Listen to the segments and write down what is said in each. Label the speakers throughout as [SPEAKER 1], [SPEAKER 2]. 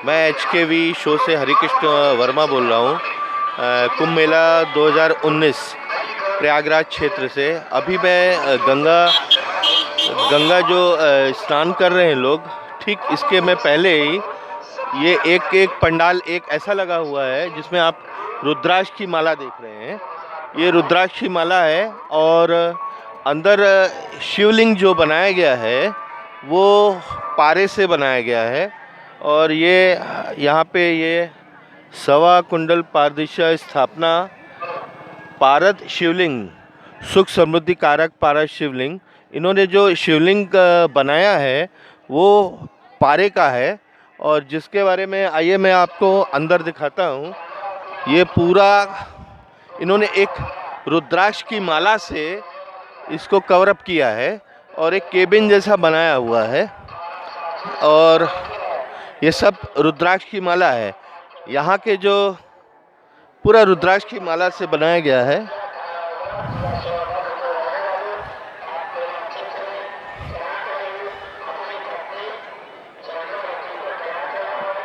[SPEAKER 1] मैं HKV show से हरिकृष्ण वर्मा बोल रहा हूँ। कुंभ मेला 2019 प्रयागराज क्षेत्र से। अभी मैं गंगा जो स्नान कर रहे हैं लोग, ठीक इसके मैं पहले ही ये एक पंडाल एक ऐसा लगा हुआ है जिसमें आप रुद्राक्ष की माला देख रहे हैं। ये रुद्राक्ष की माला है और अंदर शिवलिंग जो बनाया गया है वो पारे से बनाया गया है। और ये यहाँ पे ये सवा कुंडल पारदिशा स्थापना पारद शिवलिंग सुख समृद्धि कारक पारद शिवलिंग। इन्होंने जो शिवलिंग बनाया है वो पारे का है और जिसके बारे में आइए मैं आपको अंदर दिखाता हूँ। ये पूरा इन्होंने एक रुद्राक्ष की माला से इसको कवर अप किया है और एक केबिन जैसा बनाया हुआ है और ये सब रुद्राक्ष की माला है। यहाँ के जो पूरा रुद्राक्ष की माला से बनाया गया है।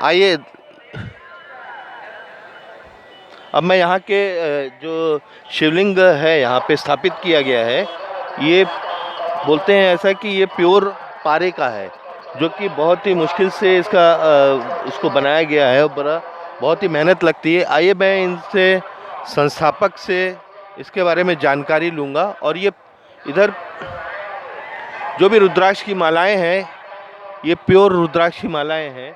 [SPEAKER 1] आइए अब मैं यहाँ के जो शिवलिंग है यहाँ पे स्थापित किया गया है, ये बोलते हैं ऐसा कि ये प्योर पारे का है, जो कि बहुत ही मुश्किल से इसको बनाया गया है और बहुत ही मेहनत लगती है। आइए मैं इनसे संस्थापक से इसके बारे में जानकारी लूँगा। और ये इधर जो भी रुद्राक्ष की मालाएं हैं ये प्योर रुद्राक्ष की मालाएं हैं।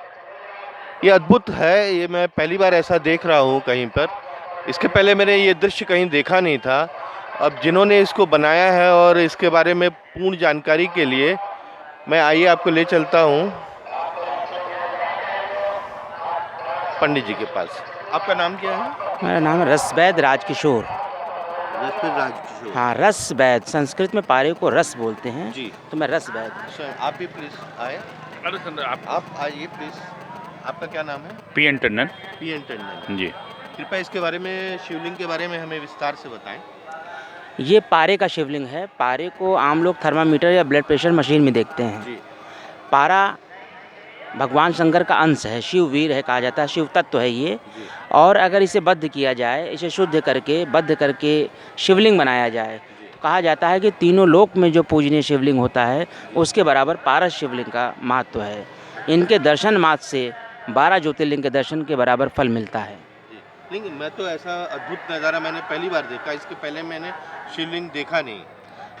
[SPEAKER 1] ये अद्भुत है, ये मैं पहली बार ऐसा देख रहा हूँ कहीं पर। इसके पहले मैंने ये दृश्य कहीं देखा नहीं था। अब जिन्होंने इसको बनाया है और इसके बारे में पूर्ण जानकारी के लिए मैं आइए आपको ले चलता हूँ पंडित जी के पास। आपका नाम क्या है?
[SPEAKER 2] मेरा नाम है रसवैद राजकिशोर।
[SPEAKER 1] रसवैद राजकिशोर।
[SPEAKER 2] हाँ, रसवैद, संस्कृत में पारे को रस बोलते हैं
[SPEAKER 1] जी।
[SPEAKER 2] तो मैं रसवैद।
[SPEAKER 1] आप भी प्लीज आए।
[SPEAKER 3] अरे
[SPEAKER 1] आप आइए प्लीज। आपका क्या नाम है?
[SPEAKER 3] PN टंडन।
[SPEAKER 1] PN टंडन
[SPEAKER 3] जी।
[SPEAKER 1] कृपया इसके बारे में, शिवलिंग के बारे में हमें विस्तार से बताएं।
[SPEAKER 2] ये पारे का शिवलिंग है। पारे को आम लोग थर्मामीटर या ब्लड प्रेशर मशीन में देखते हैं।
[SPEAKER 1] जी।
[SPEAKER 2] पारा भगवान शंकर का अंश है, शिव वीर है कहा जाता है, शिव तत्व है ये।
[SPEAKER 1] जी।
[SPEAKER 2] और अगर इसे बद्ध किया जाए, इसे शुद्ध करके बद्ध करके शिवलिंग बनाया जाए तो कहा जाता है कि तीनों लोक में जो पूजनीय शिवलिंग होता है उसके बराबर पारस शिवलिंग का महत्व है। इनके दर्शन मात्र से 12 ज्योतिर्लिंग के दर्शन के बराबर फल मिलता है।
[SPEAKER 1] लेकिन मैं तो ऐसा अद्भुत नज़ारा मैंने पहली बार देखा। इसके पहले मैंने शिवलिंग देखा नहीं।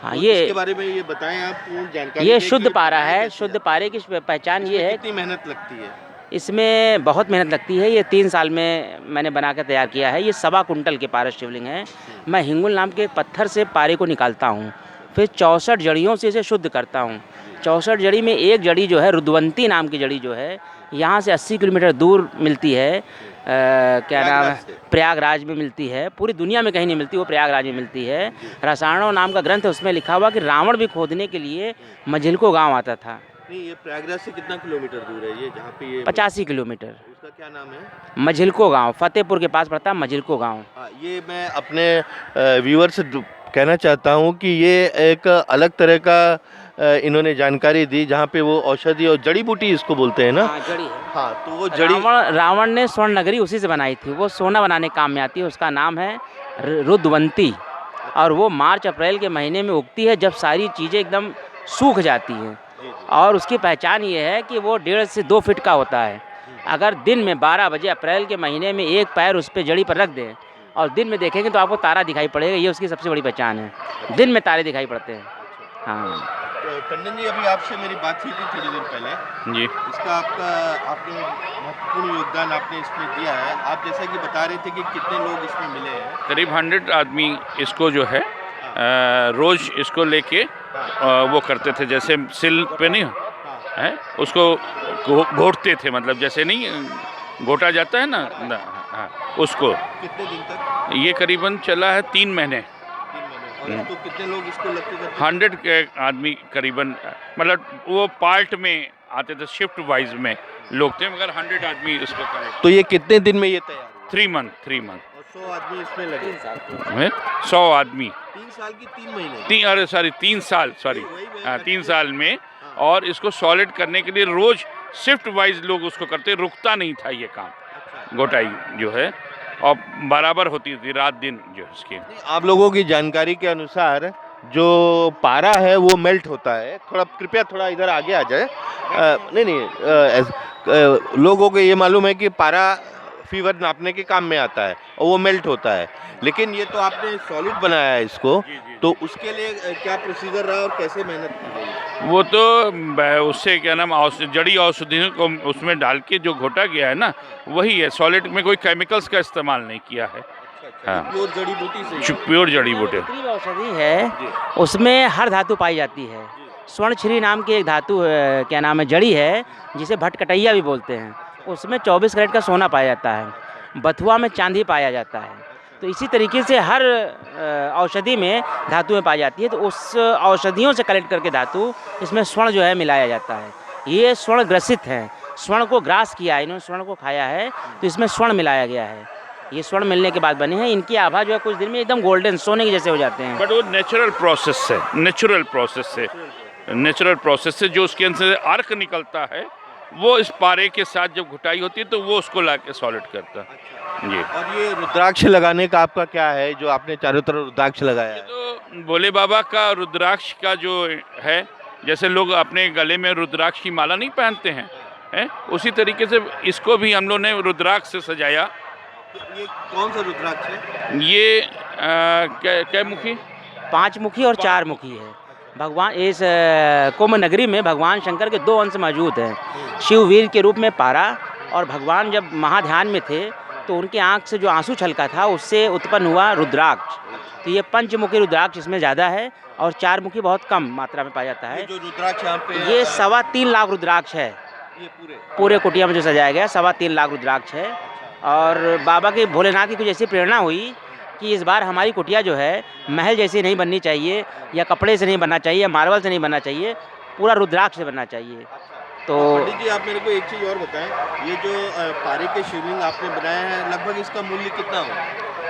[SPEAKER 2] हाँ,
[SPEAKER 1] तो
[SPEAKER 2] ये
[SPEAKER 1] इसके बारे में ये बताएं आप पूर्ण जानकारी।
[SPEAKER 2] ये
[SPEAKER 1] दें
[SPEAKER 2] शुद्ध
[SPEAKER 1] कि
[SPEAKER 2] पारा है।
[SPEAKER 1] कैसे
[SPEAKER 2] शुद्ध
[SPEAKER 1] जाता
[SPEAKER 2] पारे की पहचान
[SPEAKER 1] है?
[SPEAKER 2] ये है,
[SPEAKER 1] कितनी मेहनत लगती है?
[SPEAKER 2] इसमें बहुत मेहनत लगती है। ये 3 साल में मैंने बना कर तैयार किया है। ये सवा कुंटल के पारस शिवलिंग है। मैं हिंगुल नाम के एक पत्थर से पारे को निकालता हूँ, फिर 64 जड़ियों से इसे शुद्ध करता हूँ। 64 जड़ी में एक जड़ी जो है रुद्रवंती नाम की जड़ी जो है यहाँ से 80 किलोमीटर दूर मिलती है। क्या नाम है? प्रयागराज में मिलती है। पूरी दुनिया में कहीं नहीं मिलती, वो प्रयागराज में मिलती है। रसायनों नाम का ग्रंथ है, उसमें लिखा हुआ कि रावण भी खोदने के लिए मझिलको गांव आता था।
[SPEAKER 1] नहीं, ये प्रयागराज से कितना किलोमीटर दूर है ये जहाँ पे ये?
[SPEAKER 2] 85 किलोमीटर।
[SPEAKER 1] उसका क्या नाम है?
[SPEAKER 2] मझिलको गांव, फतेहपुर के पास पड़ता है मझिलको गांव।
[SPEAKER 1] ये मैं अपने व्यूअर से कहना चाहता हूँ कि ये एक अलग तरह का इन्होंने जानकारी दी, जहाँ पे वो औषधि और जड़ी बूटी इसको बोलते हैं ना।
[SPEAKER 2] हाँ, जड़ी है।
[SPEAKER 1] हाँ, तो वो जड़ी
[SPEAKER 2] रावण ने स्वर्ण नगरी उसी से बनाई थी। वो सोना बनाने के काम में आती है। उसका नाम है रुद्रवंती और वो मार्च अप्रैल के महीने में उगती है, जब सारी चीज़ें एकदम सूख जाती हैं। और उसकी पहचान ये है कि वो 1.5 से 2 फीट का होता है। अगर दिन में 12 बजे अप्रैल के महीने में एक पैर उस पर जड़ी पर रख दें और दिन में देखेंगे तो आपको तारा दिखाई पड़ेगा। ये उसकी सबसे बड़ी पहचान है। दिन में तारे दिखाई पड़ते हैं। हाँ
[SPEAKER 1] टंडन जी, अभी आपसे मेरी बात हुई थी थोड़ी देर पहले।
[SPEAKER 3] जी।
[SPEAKER 1] इसका आपने महत्वपूर्ण योगदान आपने इसमें दिया है। आप जैसा कि बता रहे थे कि कितने लोग इसमें मिले हैं?
[SPEAKER 3] करीब 100 आदमी इसको जो है रोज़ इसको लेके वो करते थे। जैसे सिल पे नहीं है, उसको घोटते थे, मतलब जैसे नहीं घोटा जाता है ना। हाँ, उसको।
[SPEAKER 1] कितने दिन तक?
[SPEAKER 3] ये करीबन चला है 3 महीने।
[SPEAKER 1] 3 महीने। और तो कितने लोग इसको लगते थे?
[SPEAKER 3] 100 के आदमी करीबन, मतलब वो पार्ट में आते थे, शिफ्ट वाइज में लोग थे, मगर 100 आदमी उसको करे।
[SPEAKER 1] तो ये कितने दिन में ये तैयार हुआ?
[SPEAKER 3] 3 मंथ।
[SPEAKER 1] और 100 आदमी इसमें लगे?
[SPEAKER 3] 100 आदमी
[SPEAKER 1] 3 साल की 3 महीने?
[SPEAKER 3] 3 साल, सॉरी। हाँ, 3 साल में और इसको सॉलिड करने के लिए रोज शिफ्ट वाइज लोग उसको करते, रुकता नहीं था ये काम, घोटाई जो है, और बराबर होती थी रात दिन जो है इसकी।
[SPEAKER 1] आप लोगों की जानकारी के अनुसार जो पारा है वो मेल्ट होता है, थोड़ा कृपया थोड़ा इधर आगे आ जाए। लोगों को ये मालूम है कि पारा फीवर नापने के काम में आता है और वो मेल्ट होता है, लेकिन ये तो आपने सॉलिड बनाया है इसको, तो उसके लिए क्या प्रोसीजर रहा और कैसे मेहनत की गई?
[SPEAKER 3] वो तो उससे क्या नाम जड़ी औषधियों को उसमें डाल के जो घोटा गया है ना, वही है, सॉलिड में कोई केमिकल्स का इस्तेमाल नहीं किया है। हाँ,
[SPEAKER 1] प्योर जड़ी बूटी से,
[SPEAKER 3] प्योर जड़ी बूटी।
[SPEAKER 2] जितनी भी औषधि है उसमें हर धातु पाई जाती है। स्वर्णछिरी नाम की एक धातु क्या नाम है, जड़ी है, जिसे भटकटैया भी बोलते हैं, उसमें 24 कैरेट का सोना पाया जाता है। बथुआ में चांदी पाया जाता है। तो इसी तरीके से हर औषधि में धातुएं पाई जाती है, तो उस औषधियों से कलेक्ट करके धातु इसमें स्वर्ण जो है मिलाया जाता है। ये स्वर्ण ग्रसित है, स्वर्ण को ग्रास किया है, इन्होंने स्वर्ण को खाया है, तो इसमें स्वर्ण मिलाया गया है। ये स्वर्ण मिलने के बाद बने हैं। इनकी आभा जो है कुछ दिन में एकदम गोल्डन सोने के जैसे हो जाते हैं।
[SPEAKER 3] बट वो नेचुरल प्रोसेस है, नेचुरल प्रोसेस से जो उसके अंदर से अर्क निकलता है, वो इस पारे के साथ जब घुटाई होती है तो वो उसको लाके सॉलिड करता है। जी।
[SPEAKER 1] और ये रुद्राक्ष लगाने का आपका क्या है, जो आपने चारों तरफ रुद्राक्ष लगाया है?
[SPEAKER 3] तो भोले बाबा का रुद्राक्ष का जो है, जैसे लोग अपने गले में रुद्राक्ष की माला नहीं पहनते हैं, उसी तरीके से इसको भी हम लोग ने रुद्राक्ष से सजाया।
[SPEAKER 1] ये कौन सा रुद्राक्ष है?
[SPEAKER 3] ये कै मुखी?
[SPEAKER 2] 5 मुखी और 4 मुखी है। भगवान इस कुंभ नगरी में भगवान शंकर के 2 अंश मौजूद हैं। शिववीर के रूप में पारा, और भगवान जब महाध्यान में थे तो उनके आँख से जो आंसू छलका था उससे उत्पन्न हुआ रुद्राक्ष। तो ये पंचमुखी रुद्राक्ष इसमें ज़्यादा है और 4 मुखी बहुत कम मात्रा में पाया जाता है।
[SPEAKER 1] जो रुद्राक्ष यहाँ पे
[SPEAKER 2] ये 3.25 लाख रुद्राक्ष है।
[SPEAKER 1] ये
[SPEAKER 2] पूरे कुटिया में जो सजाया गया 3.25 लाख रुद्राक्ष है। और बाबा के भोलेनाथ की कुछ ऐसी प्रेरणा हुई कि इस बार हमारी कुटिया जो है महल जैसी नहीं बननी चाहिए, या कपड़े से नहीं बनना चाहिए, या मार्बल से नहीं बनना चाहिए, पूरा रुद्राक्ष से बनना चाहिए। तो
[SPEAKER 1] पंडित जी, आप मेरे को एक चीज़ और बताएं, ये जो पारे के शिवलिंग आपने बनाया है, लगभग इसका मूल्य कितना होगा?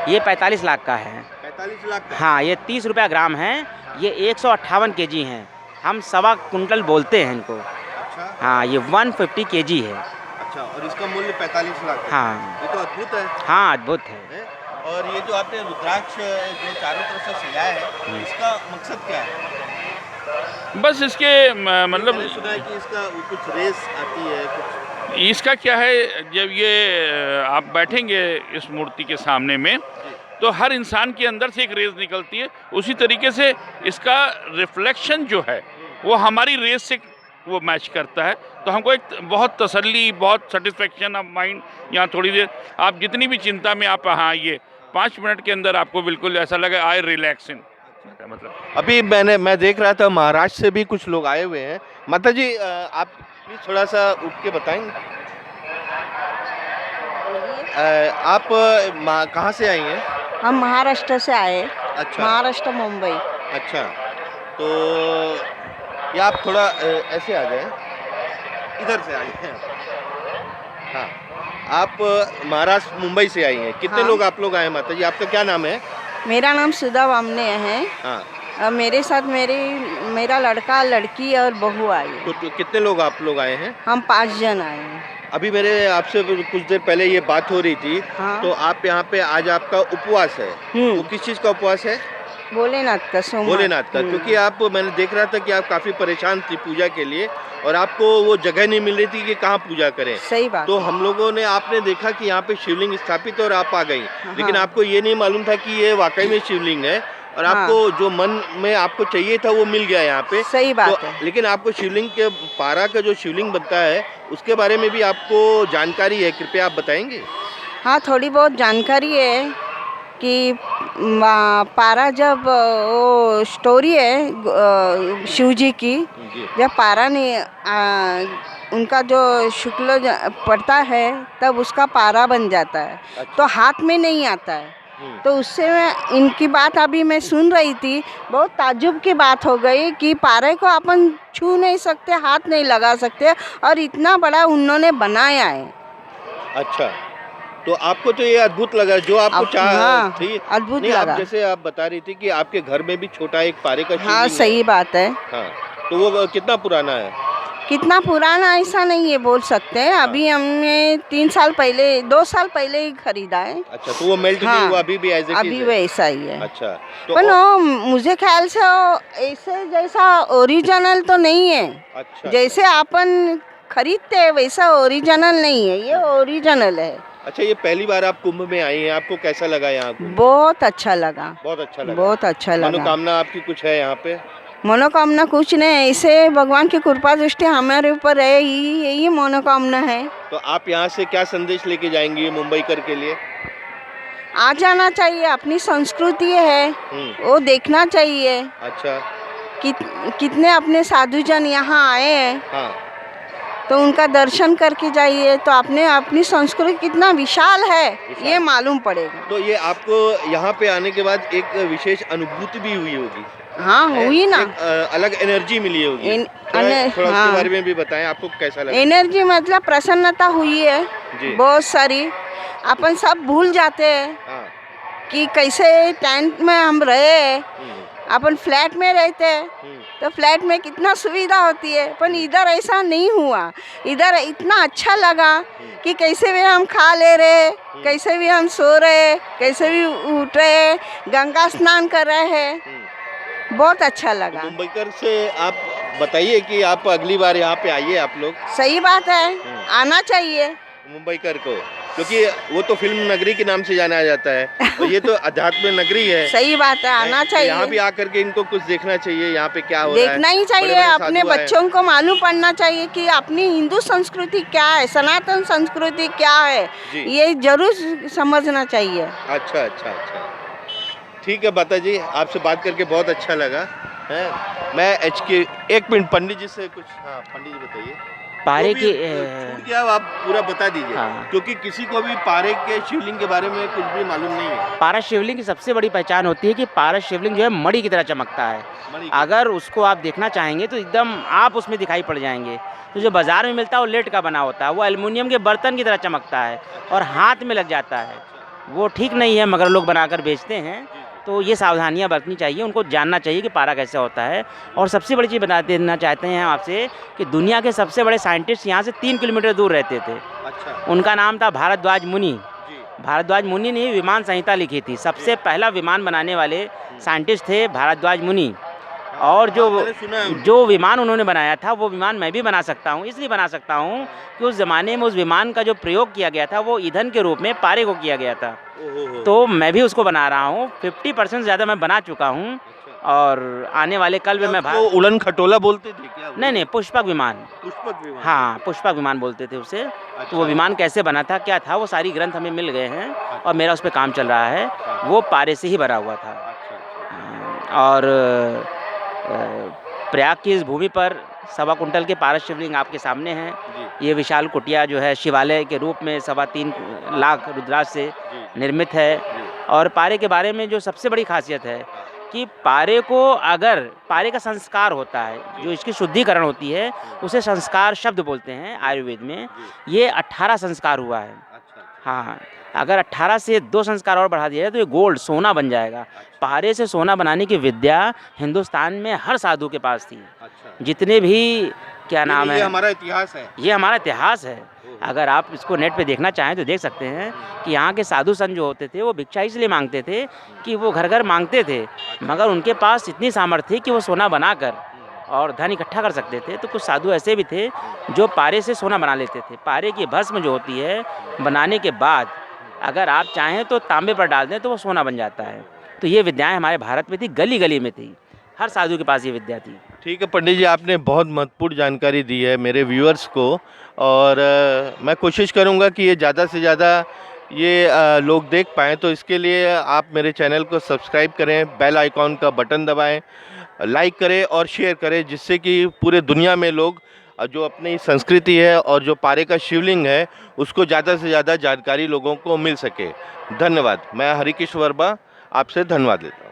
[SPEAKER 2] ये 45 लाख का है।
[SPEAKER 1] 45 लाख का?
[SPEAKER 2] हाँ, ये 30 रुपया ग्राम है। ये 158 kg हैं। हम 1.25 कुंटल बोलते हैं इनको।
[SPEAKER 1] अच्छा।
[SPEAKER 2] हाँ, ये 150 kg है।
[SPEAKER 1] अच्छा, और इसका मूल्य 45 लाख है।
[SPEAKER 2] हाँ,
[SPEAKER 1] ये तो अद्भुत है।
[SPEAKER 2] हाँ, अद्भुत है।
[SPEAKER 1] और ये जो आपने रुद्राक्ष जो चारों तरफ से सजाया है, इसका मकसद क्या है?
[SPEAKER 3] बस इसके मतलब
[SPEAKER 1] मैंने सुना है कि इसका कुछ रेस आती है कुछ।
[SPEAKER 3] इसका क्या है, जब ये आप बैठेंगे इस मूर्ति के सामने में, तो हर इंसान के अंदर से एक रेस निकलती है। उसी तरीके से इसका रिफ्लेक्शन जो है वो हमारी रेस से वो मैच करता है। तो हमको एक बहुत तसल्ली, बहुत सेटिस्फेक्शन ऑफ माइंड, यहाँ थोड़ी देर आप जितनी भी चिंता में आप यहाँ आइए, 5 मिनट के अंदर आपको बिल्कुल ऐसा लगे आई रिलैक्सिंग। मतलब अभी
[SPEAKER 1] मैं देख रहा था महाराष्ट्र से भी कुछ लोग आए हुए हैं। माता जी, आप प्लीज थोड़ा सा उठ के बताएंगे, आप कहाँ से आई हैं?
[SPEAKER 4] हम महाराष्ट्र से आए।
[SPEAKER 1] अच्छा।
[SPEAKER 4] महाराष्ट्र, मुंबई।
[SPEAKER 1] अच्छा, तो या आप थोड़ा ऐसे आ जाएं, इधर से आइए। हाँ, आप महाराष्ट्र मुंबई से आई हैं। कितने
[SPEAKER 4] हाँ।
[SPEAKER 1] लोग आप लोग आए हैं माता जी? आपका क्या नाम है?
[SPEAKER 4] मेरा नाम सुधा वामने है।
[SPEAKER 1] हाँ।
[SPEAKER 4] मेरे साथ मेरा लड़का, लड़की और बहू आई है।
[SPEAKER 1] तो कितने लोग आप लोग आए हैं?
[SPEAKER 4] हम 5 जन आए हैं।
[SPEAKER 1] अभी मेरे आपसे कुछ देर पहले ये बात हो रही थी।
[SPEAKER 4] हाँ।
[SPEAKER 1] तो आप यहाँ पे आज आपका उपवास है, वो किस चीज़ का उपवास है?
[SPEAKER 4] भोलेनाथ का, सोमवार।
[SPEAKER 1] भोलेनाथ का, क्योंकि आप, मैंने देख रहा था कि आप काफ़ी परेशान थी पूजा के लिए, और आपको वो जगह नहीं मिल रही थी कि कहाँ पूजा करें।
[SPEAKER 4] सही बात।
[SPEAKER 1] तो हम लोगों ने, आपने देखा कि यहाँ पे शिवलिंग स्थापित है और आप आ गई।
[SPEAKER 4] हाँ।
[SPEAKER 1] लेकिन आपको ये नहीं मालूम था कि ये वाकई में शिवलिंग है, और आपको जो मन में आपको चाहिए था वो मिल गया यहाँ पे।
[SPEAKER 4] सही बात है।
[SPEAKER 1] लेकिन आपको शिवलिंग के, पारा का जो शिवलिंग बनता है उसके बारे में भी आपको जानकारी है, कृपया आप बताएंगे?
[SPEAKER 4] हाँ, थोड़ी बहुत जानकारी है कि पारा, जब वो स्टोरी है शिव जी की, जब पारा ने उनका जो शुक्ल पड़ता है तब उसका पारा बन जाता है।
[SPEAKER 1] अच्छा।
[SPEAKER 4] तो हाथ में नहीं आता है। तो उससे मैं इनकी बात अभी मैं सुन रही थी, बहुत ताज्जुब की बात हो गई कि पारे को अपन छू नहीं सकते, हाथ नहीं लगा सकते, और इतना बड़ा उन्होंने बनाया है।
[SPEAKER 1] अच्छा, तो आपको तो ये अद्भुत लगा, जो आपको
[SPEAKER 4] हाँ,
[SPEAKER 1] थी
[SPEAKER 4] अद्भुत
[SPEAKER 1] नहीं,
[SPEAKER 4] लगा।
[SPEAKER 1] आप जैसे आप बता रही थी कि आपके घर में भी छोटा एक पारे का
[SPEAKER 4] हाँ,
[SPEAKER 1] शिवलिंग
[SPEAKER 4] सही बात है।
[SPEAKER 1] हाँ, तो वो कितना पुराना है?
[SPEAKER 4] कितना पुराना ऐसा नहीं है बोल सकते हैं, अभी हमने 3 साल पहले 2 साल पहले ही खरीदा है।
[SPEAKER 1] अच्छा, तो वो मेल्ट नहीं
[SPEAKER 4] हाँ,
[SPEAKER 1] हुआ, अभी भी एज इट
[SPEAKER 4] अभी
[SPEAKER 1] इज है?
[SPEAKER 4] वैसा ही है।
[SPEAKER 1] अच्छा, तो
[SPEAKER 4] पर वो मुझे ख्याल से वो ऐसे जैसा ओरिजिनल तो नहीं है,
[SPEAKER 1] अच्छा,
[SPEAKER 4] जैसे अपन खरीदते हैं वैसा ओरिजिनल नहीं है, ये ओरिजिनल है।
[SPEAKER 1] अच्छा, ये पहली बार आप कुंभ में आई हैं, आपको कैसा लगा यहाँ कुंभ?
[SPEAKER 4] बहुत अच्छा लगा,
[SPEAKER 1] बहुत अच्छा लगा।
[SPEAKER 4] बहुत अच्छा लगा।
[SPEAKER 1] मनोकामना आपकी कुछ है यहाँ पे?
[SPEAKER 4] मनोकामना कुछ नहीं, ऐसे भगवान की कृपा दृष्टि हमारे ऊपर है, यही मनोकामना है।
[SPEAKER 1] तो आप यहाँ से क्या संदेश लेके जाएंगी मुंबई कर के लिए?
[SPEAKER 4] आ जाना चाहिए, अपनी संस्कृति है वो देखना चाहिए।
[SPEAKER 1] अच्छा,
[SPEAKER 4] कितने अपने साधुजन यहाँ आए हैं,
[SPEAKER 1] हाँ,
[SPEAKER 4] तो उनका दर्शन करके जाइए, तो आपने अपनी संस्कृति कितना विशाल है ये मालूम पड़ेगा।
[SPEAKER 1] तो ये आपको यहाँ पे आने के बाद एक विशेष अनुभूति भी हुई होगी?
[SPEAKER 4] हाँ हुई ना,
[SPEAKER 1] एक अलग एनर्जी मिली होगी। थोड़ा
[SPEAKER 4] हाँ,
[SPEAKER 1] उसके बारे में भी बताएं, आपको कैसा लगा?
[SPEAKER 4] एनर्जी मतलब प्रसन्नता हुई है
[SPEAKER 1] जी।
[SPEAKER 4] बहुत सारी। अपन सब भूल जाते हैं
[SPEAKER 1] हाँ,
[SPEAKER 4] कि कैसे टेंट में हम रहे, अपन फ्लैट में रहते हैं तो फ्लैट में कितना सुविधा होती है, पर इधर ऐसा नहीं हुआ। इधर इतना अच्छा लगा कि कैसे भी हम खा ले रहे, कैसे भी हम सो रहे, कैसे भी उठ रहे, गंगा स्नान कर रहे हैं, बहुत अच्छा लगा।
[SPEAKER 1] मुंबईकर से आप बताइए कि आप अगली बार यहाँ पे आइए आप लोग।
[SPEAKER 4] सही बात है, आना चाहिए
[SPEAKER 1] मुंबईकर को, क्योंकि वो तो फिल्म नगरी के नाम से जाना जाता है और ये तो अध्यात्म नगरी है।
[SPEAKER 4] सही बात है, आना
[SPEAKER 1] तो
[SPEAKER 4] चाहिए।
[SPEAKER 1] यहाँ भी आकर के इनको कुछ देखना चाहिए, यहाँ पे क्या हो रहा है,
[SPEAKER 4] देखना ही चाहिए,
[SPEAKER 1] बड़े-बड़े
[SPEAKER 4] अपने
[SPEAKER 1] साधु आए हैं।
[SPEAKER 4] बच्चों को मालूम पड़ना चाहिए कि अपनी हिंदू संस्कृति क्या है, सनातन संस्कृति क्या है,
[SPEAKER 1] जी।
[SPEAKER 4] ये जरूर समझना चाहिए।
[SPEAKER 1] अच्छा अच्छा अच्छा, ठीक है माता जी, आपसे बात करके बहुत अच्छा लगा है। मैं एक मिनट पंडित जी से कुछ, हाँ पंडित जी बताइए।
[SPEAKER 2] पारे
[SPEAKER 1] जो
[SPEAKER 2] की
[SPEAKER 1] भी छूट गया आप पूरा बता दीजिए,
[SPEAKER 2] हाँ।
[SPEAKER 1] क्योंकि किसी को भी पारे के शिवलिंग के बारे में कुछ भी मालूम नहीं है।
[SPEAKER 2] पारा शिवलिंग की सबसे बड़ी पहचान होती है कि पारा शिवलिंग जो है मणि की तरह चमकता है।
[SPEAKER 1] मणि की।
[SPEAKER 2] अगर उसको आप देखना चाहेंगे तो एकदम आप उसमें दिखाई पड़ जाएंगे। तो जो बाज़ार में मिलता है वो लेड का बना होता है, वो एल्युमिनियम के बर्तन की तरह चमकता है और हाथ में लग जाता है। वो ठीक नहीं है, मगर लोग बनाकर बेचते हैं, तो ये सावधानियां बरतनी चाहिए, उनको जानना चाहिए कि पारा कैसे होता है। और सबसे बड़ी चीज़ बता देना चाहते हैं आपसे कि दुनिया के सबसे बड़े साइंटिस्ट यहाँ से 3 किलोमीटर दूर रहते थे।
[SPEAKER 1] अच्छा,
[SPEAKER 2] उनका नाम था भारद्वाज मुनि।
[SPEAKER 1] जी।
[SPEAKER 2] भारद्वाज मुनि ने विमान संहिता लिखी थी, सबसे पहला विमान बनाने वाले साइंटिस्ट थे भारद्वाज मुनि। और
[SPEAKER 1] मैंने सुना है।
[SPEAKER 2] जो विमान उन्होंने बनाया था वो विमान मैं भी बना सकता हूँ। इसलिए बना सकता हूँ कि उस ज़माने में उस विमान का जो प्रयोग किया गया था वो ईंधन के रूप में पारे को किया गया था।
[SPEAKER 1] ओहो।
[SPEAKER 2] तो मैं भी उसको बना रहा हूँ, 50% ज़्यादा मैं बना चुका हूँ। और आने वाले कल में मैं
[SPEAKER 1] वो उड़न खटोला बोलते थे क्या?
[SPEAKER 2] नहीं, पुष्पक विमान।
[SPEAKER 1] पुष्पक विमान।
[SPEAKER 2] हाँ, पुष्पक विमान बोलते थे उसे। तो वो विमान कैसे बना था, क्या था, वो सारी ग्रंथ हमें मिल गए हैं और मेरा उस पर काम चल रहा है। वो पारे से ही बना हुआ था। और प्रयाग की इस भूमि पर 1.25 कुंटल के पारस शिवलिंग आपके सामने हैं। ये विशाल कुटिया जो है शिवालय के रूप में 3.25 लाख रुद्राक्ष से निर्मित है। और पारे के बारे में जो सबसे बड़ी खासियत है कि पारे को, अगर पारे का संस्कार होता है, जो इसकी शुद्धिकरण होती है, उसे संस्कार शब्द बोलते हैं आयुर्वेद में। ये 18 संस्कार हुआ है। हाँ, अगर 18 से 2 संस्कार और बढ़ा दिया जाए तो ये गोल्ड, सोना बन जाएगा। पारे से सोना बनाने की विद्या हिंदुस्तान में हर साधु के पास थी। जितने भी, क्या नाम है,
[SPEAKER 1] ये हमारा इतिहास है।
[SPEAKER 2] ये हमारा इतिहास है। अगर आप इसको नेट पे देखना चाहें तो देख सकते हैं कि यहाँ के साधु संत जो होते थे वो भिक्षा इसलिए मांगते थे कि वो घर घर मांगते थे, मगर उनके पास इतनी सामर्थ्य थी कि वो सोना बनाकर और धन इकट्ठा कर सकते थे। तो कुछ साधु ऐसे भी थे जो पारे से सोना बना लेते थे। पारे की भस्म जो होती है, बनाने के बाद अगर आप चाहें तो तांबे पर डाल दें तो वो सोना बन जाता है। तो ये विद्याएं हमारे भारत में थी, गली गली में थी, हर साधु के पास ये विद्या थी।
[SPEAKER 1] ठीक है पंडित जी, आपने बहुत महत्वपूर्ण जानकारी दी है मेरे व्यूअर्स को, और मैं कोशिश करूंगा कि ये ज़्यादा से ज़्यादा ये लोग देख पाएँ। तो इसके लिए आप मेरे चैनल को सब्सक्राइब करें, बेल आइकॉन का बटन दबाएं, लाइक करें और शेयर करें, जिससे कि पूरे दुनिया में लोग जो अपनी संस्कृति है और जो पारे का शिवलिंग है उसको ज़्यादा से ज़्यादा जानकारी लोगों को मिल सके। धन्यवाद। मैं हरिकृष्ण वर्मा आपसे धन्यवाद लेता हूँ।